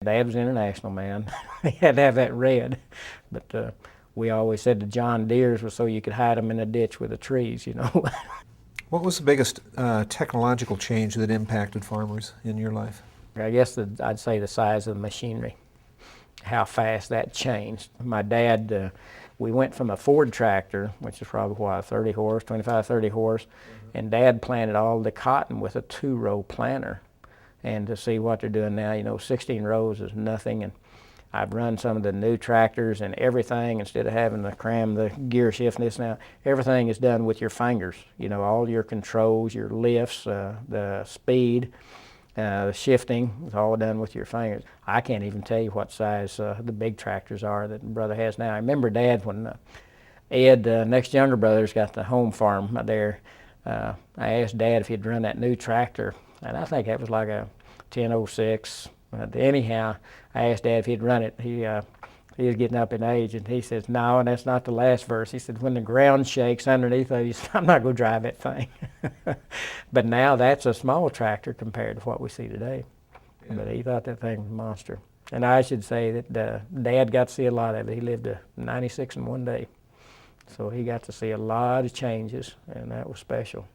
Dad was an international man. He had to have that red. But we always said the John Deeres was so you could hide them in a ditch with the trees, you know. What was the biggest technological change that impacted farmers in your life? I guess I'd say the size of the machinery, how fast that changed. My dad, we went from a Ford tractor, which is probably what, 30 horse, 25, 30 horse, and Dad planted all the cotton with a 2-row planter. And to see what they're doing now, you know, 16 rows is nothing. And I've run some of the new tractors and everything, instead of having to cram the gear shift and this now, everything is done with your fingers. You know, all your controls, your lifts, the speed, the shifting, it's all done with your fingers. I can't even tell you what size the big tractors are that Brother has now. I remember Dad when Ed, next younger brother's got the home farm there. I asked Dad if he'd run that new tractor, and I think that was like a 1006. Anyhow, I asked Dad if he'd run it. He was getting up in age, and he says, no, and that's not the last verse. He said, when the ground shakes underneath of you, I'm not going to drive that thing. But now that's a small tractor compared to what we see today. Yeah. But he thought that thing was a monster. And I should say that Dad got to see a lot of it. He lived to 96 in one day. So he got to see a lot of changes, and that was special.